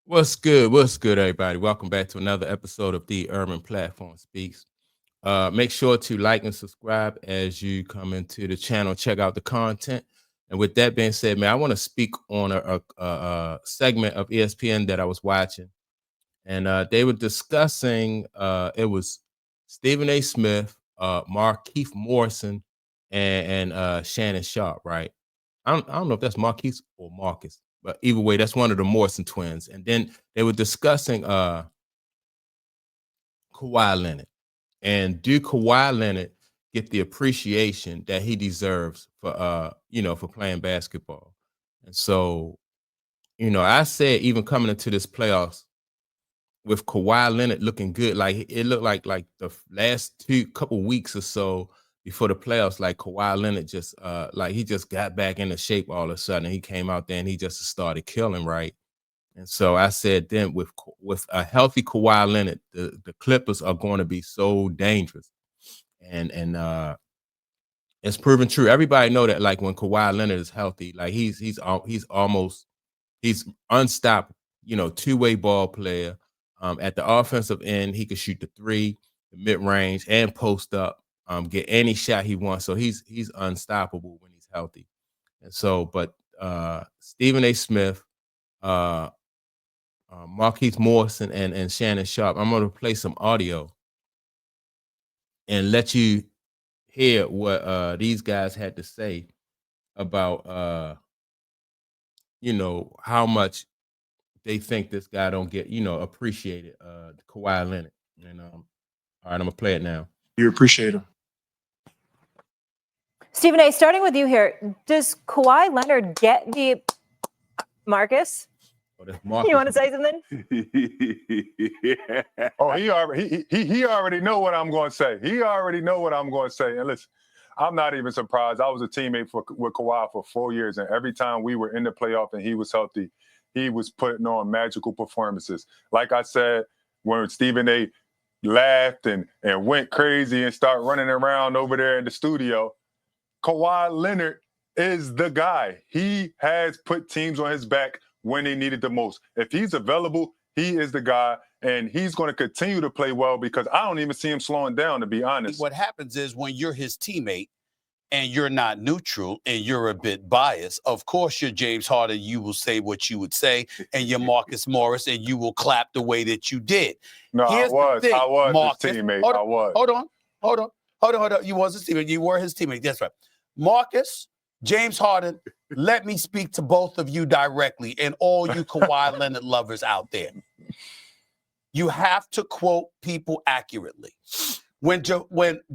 What's good? What's good, everybody? Welcome back to another episode of the Urban Platform Speaks. Make sure to like and subscribe as you come into the channel. Check out the content. And with that being said, man, I want to speak on a segment of ESPN that I was watching, and they were discussing. It was Stephen A. Smith, Markeith Morrison, and Shannon Sharp, right? I don't know if that's Marquise or Marcus, but either way, that's one of the Morrison twins. And then they were discussing Kawhi Leonard, and do Kawhi Leonard get the appreciation that he deserves for for playing basketball? And so, I said even coming into this playoffs with Kawhi Leonard looking good, like it looked like the last couple weeks or so before the playoffs, like Kawhi Leonard just like he just got back into shape all of a sudden. He came out there and he just started killing, right? And so I said then with a healthy Kawhi Leonard, the Clippers are going to be so dangerous. And it's proven true. Everybody know that, like, when Kawhi Leonard is healthy, like he's unstoppable, two-way ball player. At the offensive end, he can shoot the three, the mid-range, and post up, get any shot he wants. So he's unstoppable when he's healthy. And so, but Stephen A. Smith, Marquise Morrison, and Shannon Sharp, I'm going to play some audio and let you hear what these guys had to say about how much they think this guy don't get, appreciated, Kawhi Leonard. And all right, I'm gonna play it now. You appreciate him. Stephen A., starting with you here, does Kawhi Leonard get the Marcus? Oh, that's Marcus. You want to say something? Yeah. Oh, he already know what I'm going to say. He already know what I'm going to say. And listen, I'm not even surprised. I was a teammate with Kawhi for 4 years, and every time we were in the playoff and he was healthy, he was putting on magical performances. Like I said, when Stephen A. laughed and went crazy and started running around over there in the studio, Kawhi Leonard is the guy. He has put teams on his back when they needed the most. If he's available, he is the guy, and he's going to continue to play well because I don't even see him slowing down, to be honest. What happens is when you're his teammate and you're not neutral and you're a bit biased, of course you're James Harden, you will say what you would say, and you're Marcus Morris, and you will clap the way that you did. No, I was Marcus, his teammate. Hold on. You was his teammate. You were his teammate. That's right. Marcus, James Harden, let me speak to both of you directly and all you Kawhi Leonard lovers out there. You have to quote people accurately. When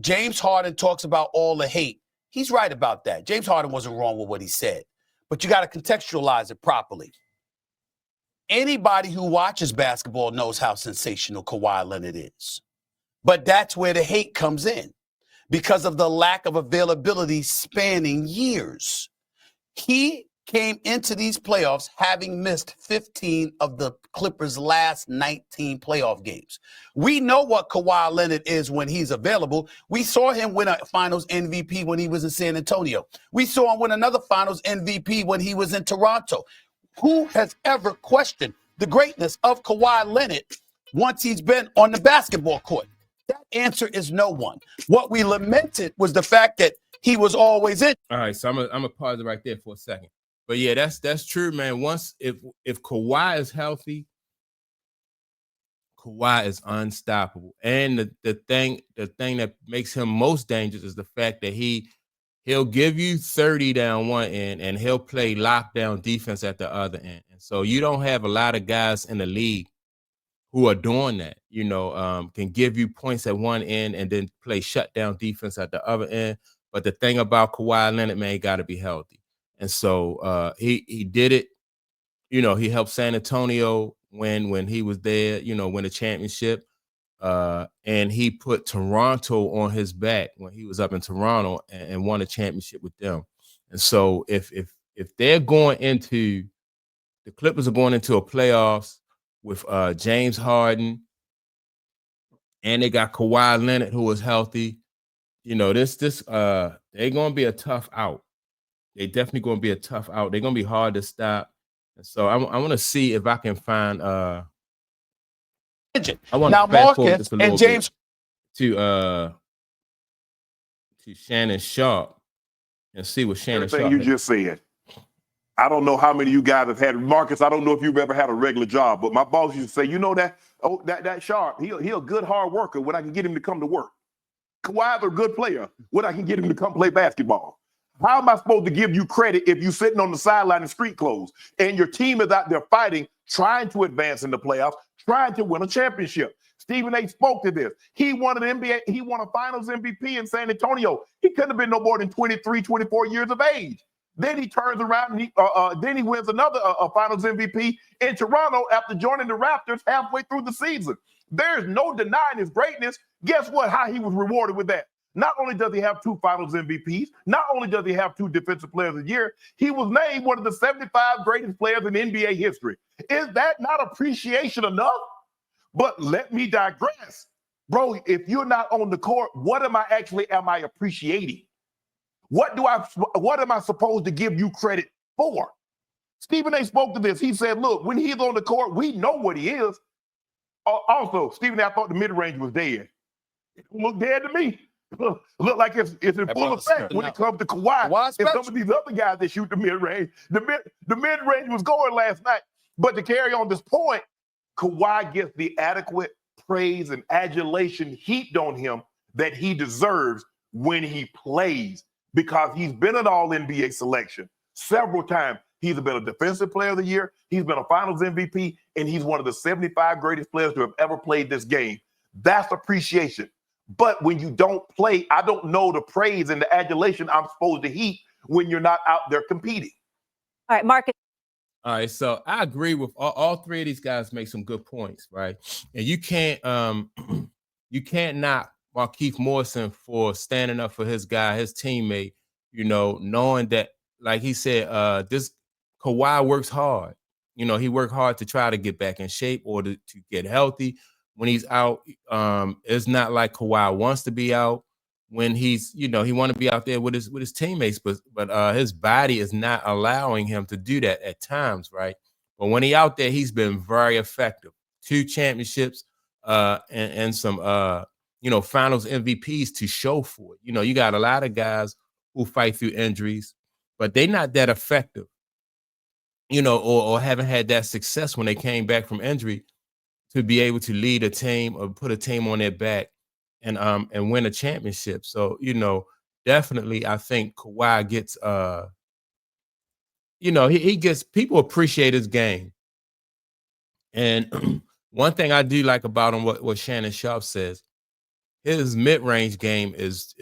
James Harden talks about all the hate, he's right about that. James Harden wasn't wrong with what he said, but you got to contextualize it properly. Anybody who watches basketball knows how sensational Kawhi Leonard is, but that's where the hate comes in because of the lack of availability spanning years. He came into these playoffs having missed 15 of the Clippers' last 19 playoff games. We know what Kawhi Leonard is when he's available. We saw him win a Finals MVP when he was in San Antonio. We saw him win another Finals MVP when he was in Toronto. Who has ever questioned the greatness of Kawhi Leonard once he's been on the basketball court? That answer is no one. What we lamented was the fact that he was always in. All right, so I'm gonna pause it right there for a second. But yeah, that's true, man. Once if Kawhi is healthy, Kawhi is unstoppable. And the thing that makes him most dangerous is the fact that he'll give you 30 down one end and he'll play lockdown defense at the other end. And so you don't have a lot of guys in the league who are doing that, can give you points at one end and then play shutdown defense at the other end. But the thing about Kawhi Leonard, man, he got to be healthy. And so he did it. He helped San Antonio when he was there, win a championship. And he put Toronto on his back when he was up in Toronto and won a championship with them. And so if they're going into the Clippers are going into a playoffs with James Harden, and they got Kawhi Leonard who is healthy, they're going to be a tough out. They definitely going to be a tough out. They're going to be hard to stop. And so I want to see if I can find. I want Now to fast forward Marcus just a little and James bit to Shannon Sharp and see what Shannon Everything Sharp you just said. I don't know how many of you guys have had Marcus. I don't know if you've ever had a regular job, but my boss used to say, you know that Sharp, he a good hard worker when I can get him to come to work. Kawhi's a good player when I can get him to come play basketball. How am I supposed to give you credit if you're sitting on the sideline in street clothes and your team is out there fighting, trying to advance in the playoffs, trying to win a championship? Stephen A. spoke to this. He won an NBA, he won a finals MVP in San Antonio. He couldn't have been no more than 23, 24 years of age. Then he turns around and then he wins another finals MVP in Toronto after joining the Raptors halfway through the season. There's no denying his greatness. Guess what? How he was rewarded with that. Not only does he have 2 finals MVPs, not only does he have 2 defensive players of the year, he was named one of the 75 greatest players in NBA history. Is that not appreciation enough? But let me digress. Bro, if you're not on the court, what am I appreciating? What am I supposed to give you credit for? Stephen A. spoke to this. He said, look, when he's on the court, we know what he is. Also, Stephen A., I thought the mid-range was dead. It looked dead to me. Look like it's in full effect when it comes to Kawhi and some of these other guys that shoot the mid-range. The mid-range was going last night. But to carry on this point, Kawhi gets the adequate praise and adulation heaped on him that he deserves when he plays, because he's been an all-NBA selection several times. He's been a defensive player of the year. He's been a finals MVP, and he's one of the 75 greatest players to have ever played this game. That's appreciation. But when you don't play, I don't know the praise and the adulation I'm supposed to heap when you're not out there competing. All right, Marcus. All right, so I agree with all 3 of these guys make some good points, right? And you can't knock Markieff Morrison for standing up for his guy, his teammate, knowing that, like he said, this Kawhi works hard. He worked hard to try to get back in shape or to get healthy. When he's out, it's not like Kawhi wants to be out. When he's, he want to be out there with his teammates, but his body is not allowing him to do that at times, right? But when he out there, he's been very effective. 2 championships and some finals MVPs to show for it. You got a lot of guys who fight through injuries, but they're not that effective, or haven't had that success when they came back from injury to be able to lead a team or put a team on their back and win a championship. So, definitely I think Kawhi gets he gets, people appreciate his game. And one thing I do like about him, what Shannon Sharp says, his mid-range game is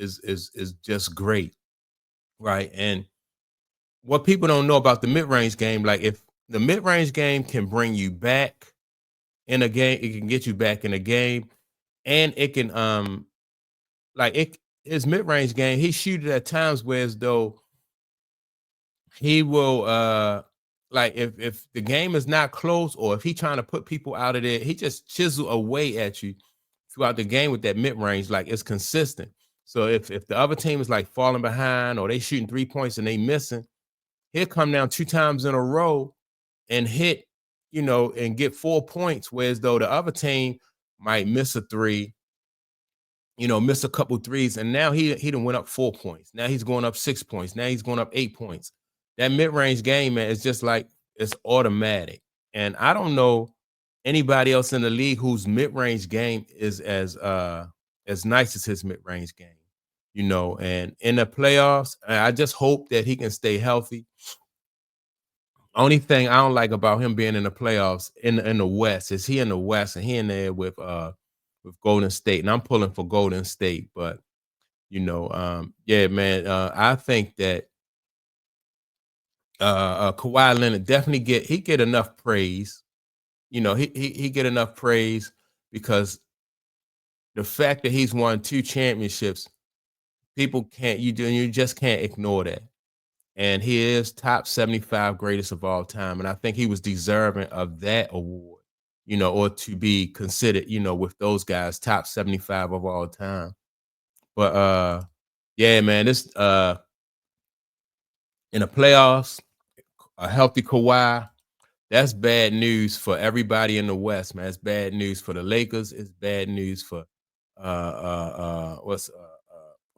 just great, right? And what people don't know about the mid-range game, like if the mid-range game can bring you back in a game, it can get you back in a game, and it can his mid-range game, he shoot it at times where as though he will if the game is not close, or if he's trying to put people out of there, he just chisel away at you throughout the game with that mid-range, like it's consistent. So if the other team is like falling behind or they shooting 3 points and they missing, he'll come down 2 times in a row and hit, and get 4 points, whereas though the other team might miss a 3, miss a couple threes, and now he done went up 4 points. Now he's going up 6 points. Now he's going up 8 points. That mid-range game, man, is just like, it's automatic. And I don't know anybody else in the league whose mid-range game is as nice as his mid-range game, and in the playoffs, I just hope that he can stay healthy. Only thing I don't like about him being in the playoffs in the West is he in the West and he in there with Golden State, and I'm pulling for Golden State. But yeah, man, I think that Kawhi Leonard definitely get enough praise. He get enough praise because the fact that he's won 2 championships, people you just can't ignore that. And he is top 75 greatest of all time. And I think he was deserving of that award, or to be considered, with those guys, top 75 of all time. But yeah, man, this in the playoffs, a healthy Kawhi, that's bad news for everybody in the West, man. It's bad news for the Lakers. It's bad news for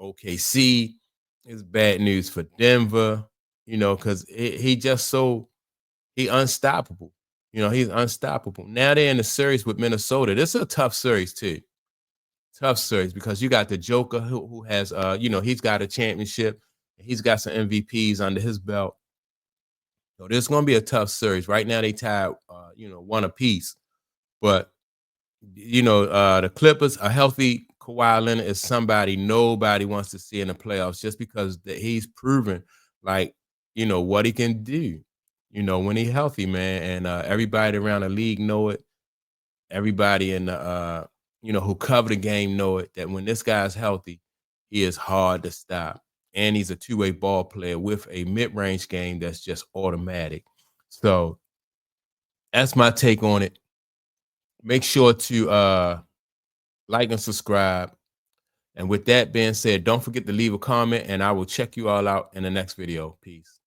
OKC. It's bad news for Denver, because he unstoppable. He's unstoppable. Now they're in the series with Minnesota. This is a tough series too. Tough series because you got the Joker who has he's got a championship. He's got some MVPs under his belt. So this is going to be a tough series. Right now they tied, one apiece. But, the Clippers, a healthy Kawhi Leonard is somebody nobody wants to see in the playoffs just because he's proven, what he can do, when he's healthy, man. And everybody around the league know it. Everybody in the, who cover the game know it, that when this guy's healthy, he is hard to stop. And he's a two-way ball player with a mid-range game that's just automatic. So that's my take on it. Make sure to like and subscribe. And with that being said, don't forget to leave a comment, and I will check you all out in the next video. Peace.